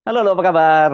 Halo, halo, apa kabar?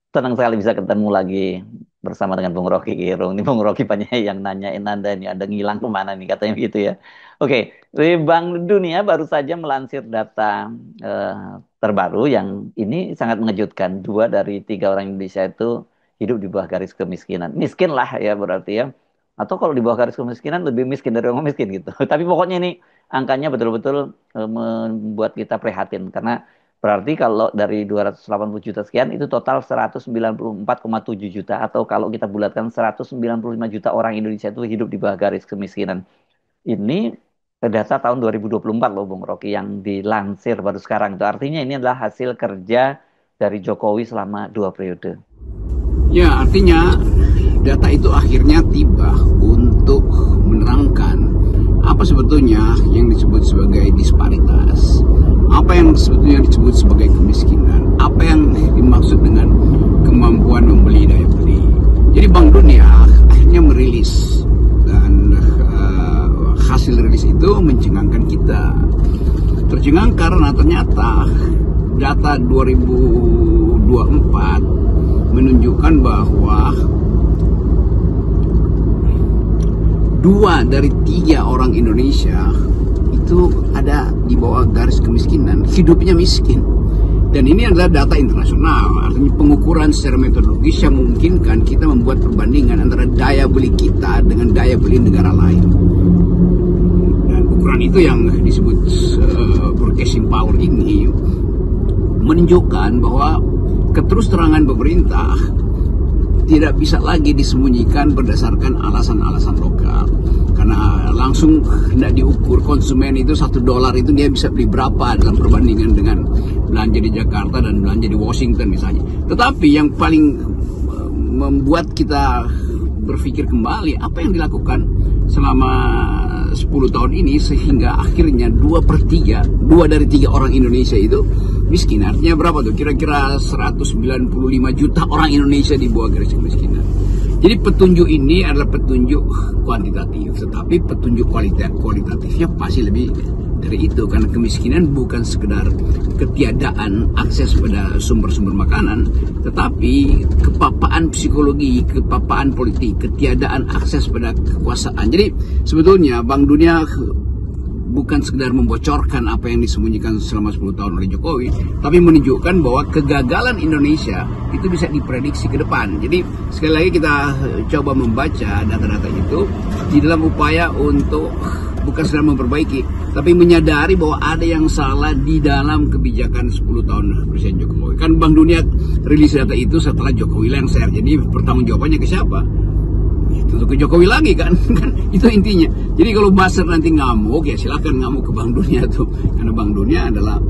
Senang sekali bisa ketemu lagi bersama dengan Bung Rocky Gerung. Ini Bung Rocky banyak yang nanyain Anda ini, Anda ngilang kemana nih, katanya gitu ya. Oke, di Bank Dunia baru saja melansir data eh, terbaru yang ini sangat mengejutkan. Dua dari tiga orang Indonesia itu hidup di bawah garis kemiskinan. Miskin lah ya berarti ya. Atau kalau di bawah garis kemiskinan lebih miskin dari orang miskin gitu. Tapi pokoknya ini angkanya betul-betul membuat kita prihatin karena berarti kalau dari 280 juta sekian itu total 194,7 juta atau kalau kita bulatkan 195 juta orang Indonesia itu hidup di bawah garis kemiskinan. Ini data tahun 2024 loh Bung Rocky yang dilansir baru sekarang itu. Artinya ini adalah hasil kerja dari Jokowi selama 2 periode. Ya, artinya data itu akhirnya tiba untuk menerangkan apa sebetulnya yang disebut sebagai disparitas, apa yang sebetulnya disebut sebagai kemiskinan, apa yang dimaksud dengan kemampuan membeli daya beli. Jadi Bank Dunia akhirnya merilis dan hasil rilis itu mencengangkan kita. Tercengang karena ternyata data 2024 menunjukkan bahwa 2 dari 3 orang Indonesia itu ada di bawah garis kemiskinan, hidupnya miskin. Dan ini adalah data internasional, artinya pengukuran secara metodologis yang memungkinkan kita membuat perbandingan antara daya beli kita dengan daya beli negara lain. Dan ukuran itu yang disebut purchasing power ini menunjukkan bahwa keterus-terangan pemerintah tidak bisa lagi disembunyikan berdasarkan alasan-alasan lokal, karena langsung tidak diukur. Konsumen itu $1 itu dia bisa beli berapa dalam perbandingan dengan belanja di Jakarta dan belanja di Washington misalnya. Tetapi yang paling membuat kita berpikir kembali apa yang dilakukan selama 10 tahun ini sehingga akhirnya 2 dari 3 orang Indonesia itu miskin. Artinya berapa tuh? Kira-kira 195 juta orang Indonesia di bawah garis kemiskinan. Jadi petunjuk ini adalah petunjuk kuantitatif, tetapi petunjuk kualitatifnya pasti lebih dari itu, karena kemiskinan bukan sekedar ketiadaan akses pada sumber-sumber makanan, tetapi kepapaan psikologi, kepapaan politik, ketiadaan akses pada kekuasaan. Jadi sebetulnya Bank Dunia bukan sekedar membocorkan apa yang disembunyikan selama 10 tahun oleh Jokowi, tapi menunjukkan bahwa kegagalan Indonesia itu bisa diprediksi ke depan. Jadi sekali lagi kita coba membaca data-data itu di dalam upaya untuk bukan sekedar memperbaiki, tapi menyadari bahwa ada yang salah di dalam kebijakan 10 tahun Presiden Jokowi. Kan Bank Dunia rilis data itu setelah Jokowi lengser, jadi pertanggungjawabannya ke siapa? Tentu ke Jokowi lagi kan itu intinya. Jadi kalau Basar nanti ngamuk, ya silakan ngamuk ke Bank Dunia tuh, karena Bank Dunia adalah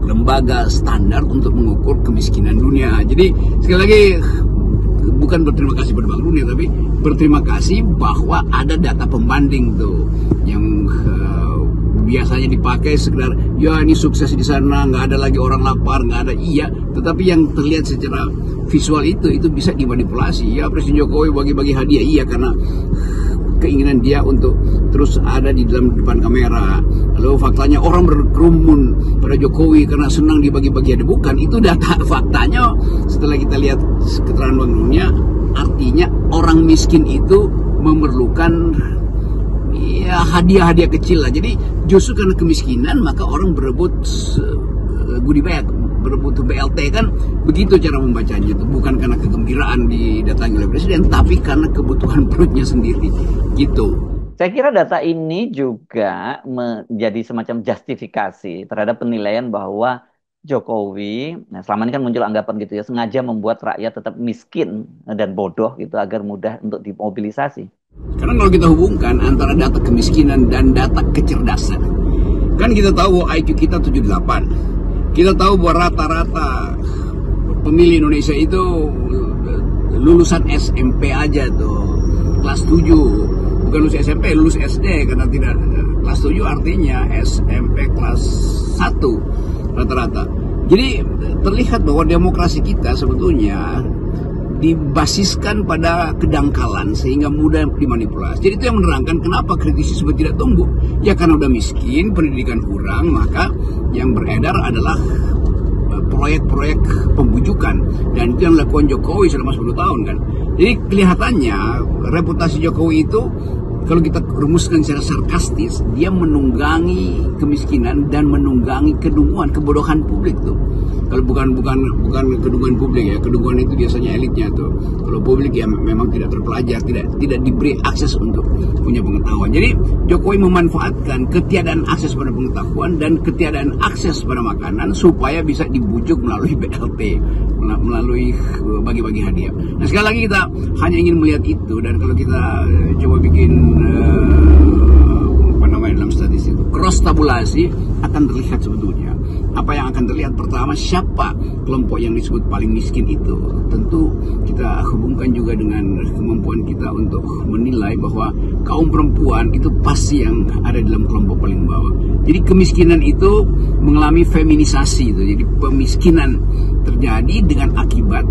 lembaga standar untuk mengukur kemiskinan dunia. Jadi sekali lagi bukan berterima kasih pada Bank Dunia, tapi berterima kasih bahwa ada data pembanding tuh yang biasanya dipakai sekedar ya ini sukses di sana, nggak ada lagi orang lapar, nggak ada, iya, tetapi yang terlihat secara visual itu bisa dimanipulasi. Ya Presiden Jokowi bagi-bagi hadiah, iya, karena keinginan dia untuk terus ada di dalam depan kamera. Lalu faktanya orang berkerumun pada Jokowi karena senang dibagi-bagi hadiah. Bukan, itu data faktanya setelah kita lihat keterangan Bank Dunia, artinya orang miskin itu memerlukan ya hadiah-hadiah kecil lah. Jadi justru karena kemiskinan maka orang berebut goodie bag, berebut BLT, kan begitu cara membacanya. Itu bukan karena kegembiraan didatangi oleh presiden, tapi karena kebutuhan perutnya sendiri gitu. Saya kira data ini juga menjadi semacam justifikasi terhadap penilaian bahwa Jokowi, nah selama ini kan muncul anggapan gitu ya, sengaja membuat rakyat tetap miskin dan bodoh gitu agar mudah untuk dimobilisasi. Karena kalau kita hubungkan antara data kemiskinan dan data kecerdasan, kan kita tahu bahwa IQ kita 78. Kita tahu bahwa rata-rata pemilih Indonesia itu lulusan SMP aja tuh, kelas 7. Bukan lulus SMP, lulus SD, karena tidak kelas 7 artinya SMP kelas 1 rata-rata. Jadi terlihat bahwa demokrasi kita sebetulnya dibasiskan pada kedangkalan sehingga mudah dimanipulasi. Jadi itu yang menerangkan kenapa kritisi seperti tidak tumbuh. Ya karena udah miskin, pendidikan kurang, maka yang beredar adalah proyek-proyek pembujukan, dan itu yang dilakukan Jokowi selama 10 tahun kan. Jadi kelihatannya reputasi Jokowi itu, kalau kita rumuskan secara sarkastis, dia menunggangi kemiskinan dan menunggangi kedunguan, kebodohan publik tuh. Kalau bukan kedunguan publik ya, kedunguan itu biasanya elitnya tuh. Kalau publik ya memang tidak terpelajar, tidak diberi akses untuk punya pengetahuan. Jadi Jokowi memanfaatkan ketiadaan akses pada pengetahuan dan ketiadaan akses pada makanan supaya bisa dibujuk melalui BLT, melalui bagi-bagi hadiah. Nah, sekali lagi kita hanya ingin melihat itu, dan kalau kita coba bikin dalam statistik itu cross tabulasi, akan terlihat sebetulnya apa yang akan terlihat. Pertama, siapa kelompok yang disebut paling miskin itu. Tentu kita hubungkan juga dengan kemampuan kita untuk menilai bahwa kaum perempuan itu pasti yang ada dalam kelompok paling bawah. Jadi kemiskinan itu mengalami feminisasi itu. Jadi pemiskinan terjadi dengan akibat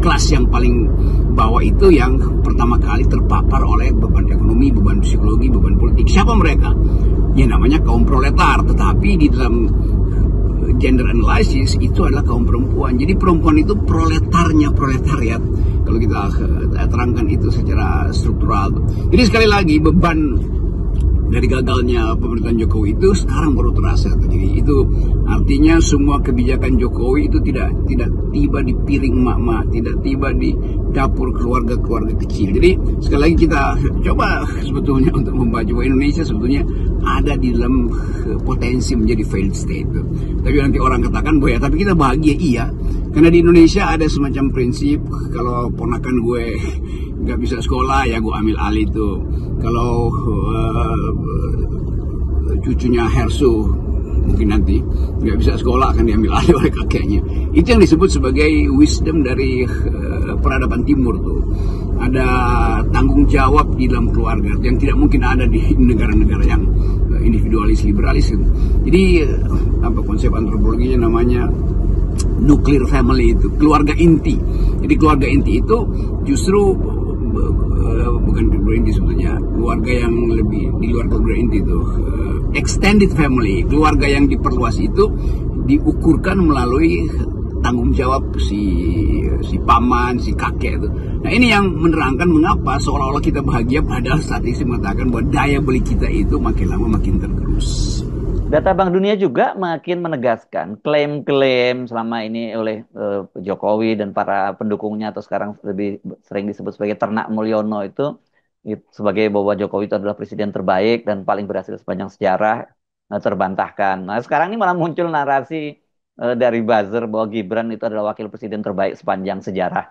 kelas yang paling bawah itu yang pertama kali terpapar oleh beban ekonomi, beban psikologi, beban politik. Siapa mereka? Ya namanya kaum proletar, tetapi di dalam gender analysis itu adalah kaum perempuan. Jadi perempuan itu proletariat. Kalau kita terangkan itu secara struktural. Jadi sekali lagi beban dari gagalnya pemerintahan Jokowi itu sekarang baru terasa. Jadi itu artinya semua kebijakan Jokowi itu tidak tiba di piring mak-mak, tidak tiba di dapur keluarga-keluarga kecil. Jadi sekali lagi kita coba sebetulnya untuk membaca bahwa Indonesia sebetulnya ada di dalam potensi menjadi failed state. Tapi nanti orang katakan bahwa ya, tapi kita bahagia, iya. Karena di Indonesia ada semacam prinsip, kalau ponakan gue nggak bisa sekolah ya gue ambil alih tuh. Kalau cucunya Hersu mungkin nanti nggak bisa sekolah akan diambil alih oleh kakeknya. Itu yang disebut sebagai wisdom dari peradaban timur tuh. Ada tanggung jawab di dalam keluarga yang tidak mungkin ada di negara-negara yang individualis liberalis gitu. Jadi apa konsep antropologinya namanya nuclear family, itu keluarga inti. Jadi keluarga inti itu justru bukan keluarga inti sebetulnya, keluarga yang lebih di luar keluarga inti itu extended family, keluarga yang diperluas itu diukurkan melalui tanggung jawab si paman, si kakek itu. Nah ini yang menerangkan mengapa seolah-olah kita bahagia, padahal statistik mengatakan bahwa daya beli kita itu makin lama makin tergerus. Data Bank Dunia juga makin menegaskan klaim-klaim selama ini oleh Jokowi dan para pendukungnya, atau sekarang lebih sering disebut sebagai ternak Mulyono itu sebagai bahwa Jokowi itu adalah presiden terbaik dan paling berhasil sepanjang sejarah, terbantahkan. Nah sekarang ini malah muncul narasi dari buzzer bahwa Gibran itu adalah wakil presiden terbaik sepanjang sejarah.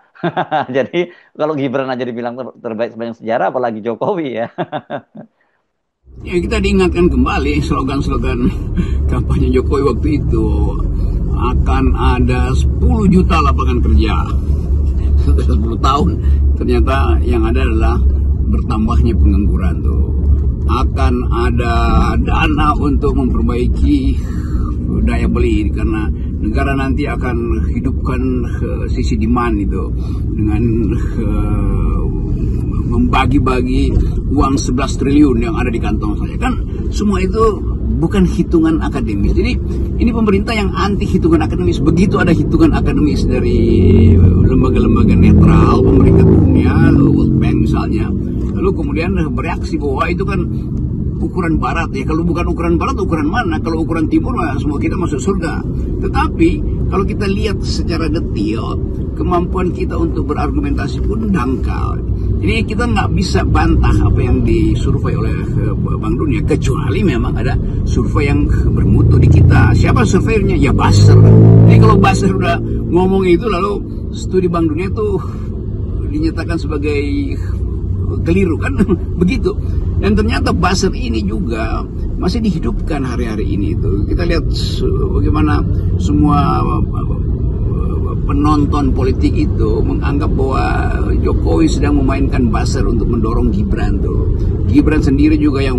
Jadi kalau Gibran aja dibilang terbaik sepanjang sejarah, apalagi Jokowi ya. Ya kita diingatkan kembali slogan-slogan kampanye Jokowi waktu itu, akan ada 10 juta lapangan kerja 10 tahun. Ternyata yang ada adalah bertambahnya pengangguran tuh. Akan ada dana untuk memperbaiki daya beli karena negara nanti akan hidupkan sisi demand itu dengan membagi-bagi uang 11 triliun yang ada di kantong saya. Kan semua itu bukan hitungan akademis. Jadi ini pemerintah yang anti hitungan akademis. Begitu ada hitungan akademis dari lembaga-lembaga netral, pemerintah dunia, World Bank misalnya, lalu kemudian bereaksi bahwa itu kan ukuran barat ya. Kalau bukan ukuran barat, ukuran mana? Kalau ukuran timur, semua kita masuk surga. Tetapi kalau kita lihat secara detail, kemampuan kita untuk berargumentasi pun dangkal. Jadi kita nggak bisa bantah apa yang disurvei oleh Bank Dunia, kecuali memang ada survei yang bermutu di kita. Siapa surveyornya? Ya Basser. Jadi kalau Basser udah ngomong itu, lalu studi Bank Dunia itu dinyatakan sebagai keliru kan. Begitu. Dan ternyata Basser ini juga masih dihidupkan hari-hari ini itu. Kita lihat bagaimana semua penonton politik itu menganggap bahwa Jokowi sedang memainkan buzzer untuk mendorong Gibran tuh. Gibran sendiri juga yang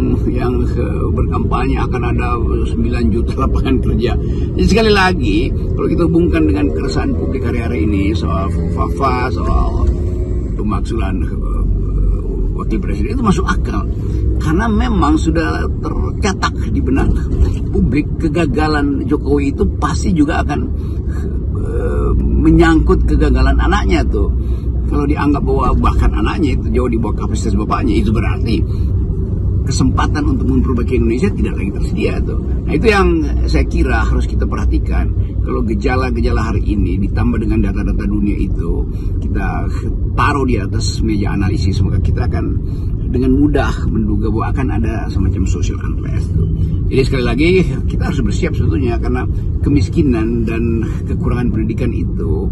berkampanye akan ada 9 juta lapangan kerja. Jadi sekali lagi kalau kita hubungkan dengan keresahan publik hari-hari ini soal FAFA, soal pemaksulan wakil presiden itu masuk akal. Karena memang sudah tercatat di benak publik kegagalan Jokowi itu pasti juga akan menyangkut kegagalan anaknya tuh. Kalau dianggap bahwa bahkan anaknya itu jauh di bawah kapasitas bapaknya, itu berarti kesempatan untuk memperbaiki Indonesia tidak lagi tersedia tuh. Nah itu yang saya kira harus kita perhatikan. Kalau gejala-gejala hari ini ditambah dengan data-data dunia itu kita taruh di atas meja analisis, maka kita akan dengan mudah menduga bahwa akan ada semacam social unrest tuh. Jadi sekali lagi kita harus bersiap sebetulnya, karena kemiskinan dan kekurangan pendidikan itu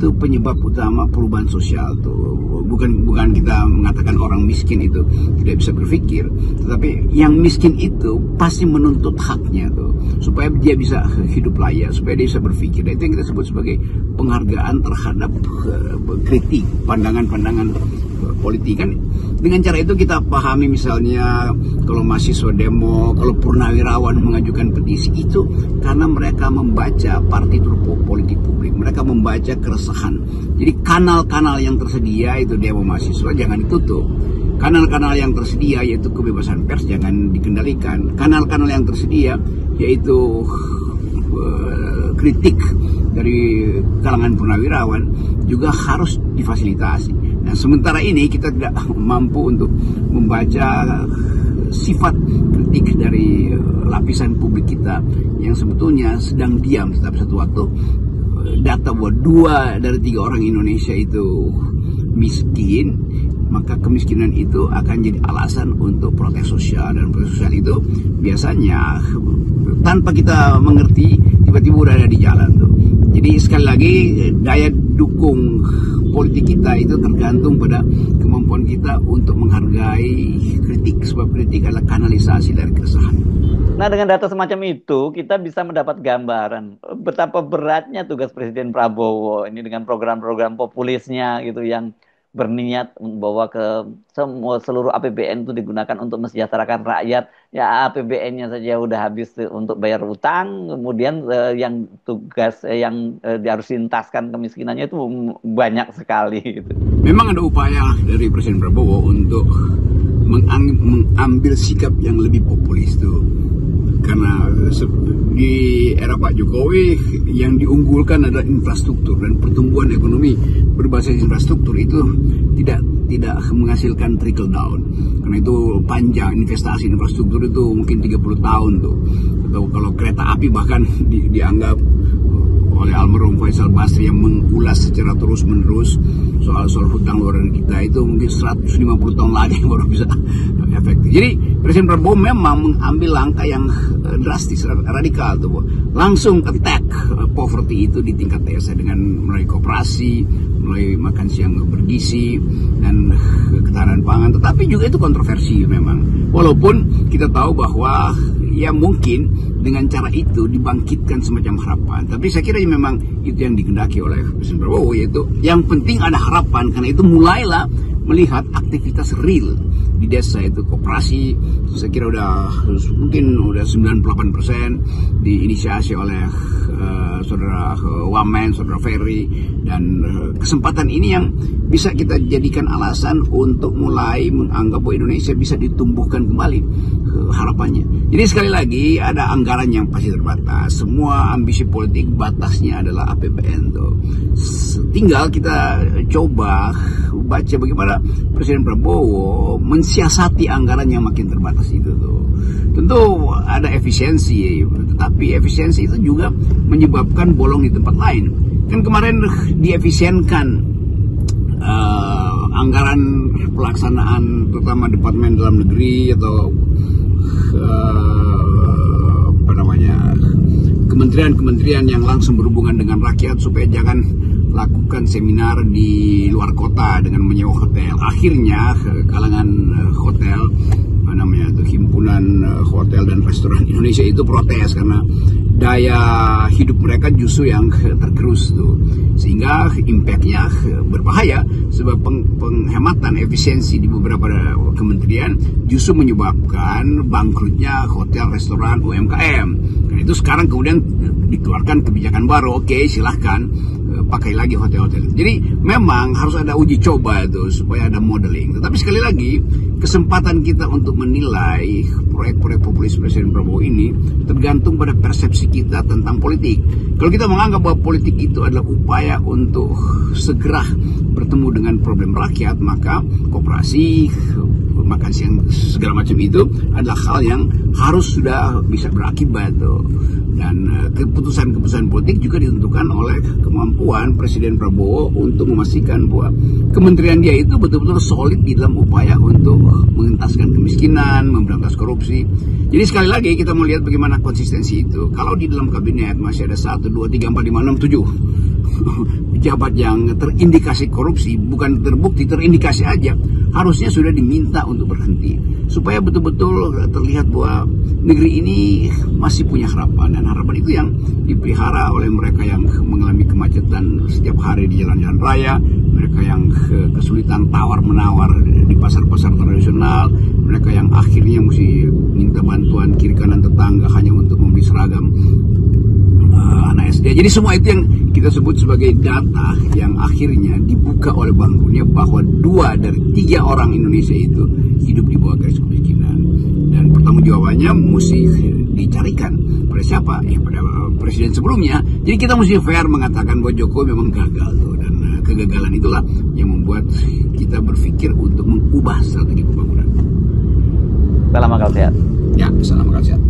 penyebab utama perubahan sosial tuh. Bukan kita mengatakan orang miskin itu tidak bisa berpikir, tetapi yang miskin itu pasti menuntut haknya tuh, supaya dia bisa hidup layak, supaya dia bisa berpikir. Itu yang kita sebut sebagai penghargaan terhadap kritik, pandangan-pandangan politik kan. Dengan cara itu kita pahami misalnya kalau mahasiswa demo, kalau purnawirawan mengajukan petisi itu karena mereka membaca partitur politik publik, mereka membaca keresahan. Jadi kanal-kanal yang tersedia itu demo mahasiswa jangan ditutup. Kanal-kanal yang tersedia yaitu kebebasan pers jangan dikendalikan. Kanal-kanal yang tersedia yaitu kritik dari kalangan purnawirawan juga harus difasilitasi. Nah, sementara ini kita tidak mampu untuk membaca sifat kritik dari lapisan publik kita yang sebetulnya sedang diam. Setiap satu waktu data bahwa 2 dari 3 orang Indonesia itu miskin, maka kemiskinan itu akan jadi alasan untuk protes sosial, dan protes sosial itu biasanya tanpa kita mengerti tiba-tiba udah ada di jalan tuh. Jadi sekali lagi daya dukung politik kita itu tergantung pada kemampuan kita untuk menghargai kritik, sebab kritik adalah kanalisasi dari keresahan. Nah, dengan data semacam itu, kita bisa mendapat gambaran betapa beratnya tugas Presiden Prabowo ini dengan program-program populisnya gitu yang berniat membawa ke seluruh APBN itu digunakan untuk mensejahterakan rakyat. Ya APBN-nya saja udah habis untuk bayar utang, kemudian yang tugas yang harus dituntaskan kemiskinannya itu banyak sekali gitu. Memang ada upaya dari Presiden Prabowo untuk mengambil sikap yang lebih populis tuh. Karena di era Pak Jokowi yang diunggulkan adalah infrastruktur, dan pertumbuhan ekonomi berbasis infrastruktur itu tidak menghasilkan trickle down. Karena itu panjang investasi infrastruktur itu mungkin 30 tahun tuh. Atau kalau kereta api bahkan dianggap oleh almarhum Faisal Basri yang mengulas secara terus-menerus soal hutang luar negeri kita itu mungkin 150 tahun lagi baru bisa efektif. Jadi Presiden Prabowo memang mengambil langkah yang drastis, radikal tuh, langsung attack poverty itu di tingkat desa dengan melalui koperasi, melalui makan siang bergizi dan ketahanan pangan. Tetapi juga itu kontroversi memang. Walaupun kita tahu bahwa ya mungkin dengan cara itu dibangkitkan semacam harapan. Tapi saya kira memang itu yang dikehendaki oleh Presiden Prabowo, yaitu yang penting ada harapan. Karena itu mulailah melihat aktivitas real di desa, itu koperasi. Saya kira mungkin udah 98% diinisiasi oleh saudara Wamen, saudara Ferry, dan kesempatan ini yang bisa kita jadikan alasan untuk mulai menganggap bahwa Indonesia bisa ditumbuhkan kembali harapannya. Jadi sekali lagi ada anggaran yang pasti terbatas. Semua ambisi politik batasnya adalah APBN tuh. Tinggal kita coba baca bagaimana Presiden Prabowo mensiasati anggaran yang makin terbatas itu tuh. Tentu ada efisiensi, tetapi efisiensi itu juga menyebabkan bolong di tempat lain. Kan kemarin diefisienkan anggaran pelaksanaan terutama Departemen Dalam Negeri atau kementerian-kementerian yang langsung berhubungan dengan rakyat, supaya jangan lakukan seminar di luar kota dengan menyewa hotel. Akhirnya kalangan hotel, himpunan hotel dan restoran Indonesia itu protes karena daya hidup mereka justru yang tergerus tuh, sehingga impactnya berbahaya sebab penghematan efisiensi di beberapa kementerian justru menyebabkan bangkrutnya hotel, restoran, UMKM. Karena itu sekarang kemudian dikeluarkan kebijakan baru. Oke, silahkan pakai lagi hotel-hotel. Jadi memang harus ada uji coba itu supaya ada modeling. Tetapi sekali lagi kesempatan kita untuk menilai proyek-proyek populis Presiden Prabowo ini tergantung pada persepsi kita tentang politik. Kalau kita menganggap bahwa politik itu adalah upaya untuk segera bertemu dengan problem rakyat, maka koperasi, makan siang, segala macam itu adalah hal yang harus sudah bisa berakibat tuh. Dan keputusan-keputusan politik juga ditentukan oleh kemampuan Presiden Prabowo untuk memastikan bahwa kementerian dia itu betul-betul solid di dalam upaya untuk mengentaskan kemiskinan, memberantas korupsi. Jadi sekali lagi kita melihat bagaimana konsistensi itu. Kalau di dalam kabinet masih ada 1, 2, 3, 4, 5, 6, 7 pejabat yang terindikasi korupsi, bukan terbukti, terindikasi aja, harusnya sudah diminta untuk berhenti supaya betul-betul terlihat bahwa negeri ini masih punya harapan, dan harapan itu yang dipelihara oleh mereka yang mengalami kemacetan setiap hari di jalan-jalan raya, mereka yang kesulitan tawar-menawar di pasar-pasar tradisional, mereka yang akhirnya mesti minta bantuan kiri kanan tetangga hanya untuk membeli seragam anak SD. Jadi semua itu yang kita sebut sebagai data yang akhirnya dibuka oleh Bank Dunia bahwa 2 dari 3 orang Indonesia itu hidup di bawah garis kemiskinan, dan pertanggungjawabannya mesti dicarikan pada siapa? Ya pada presiden sebelumnya. Jadi kita mesti fair mengatakan bahwa Jokowi memang gagal tuh, dan kegagalan itulah yang membuat kita berpikir untuk mengubah strategi pembangunan. Salam akal sehat. Ya, salam akal sehat.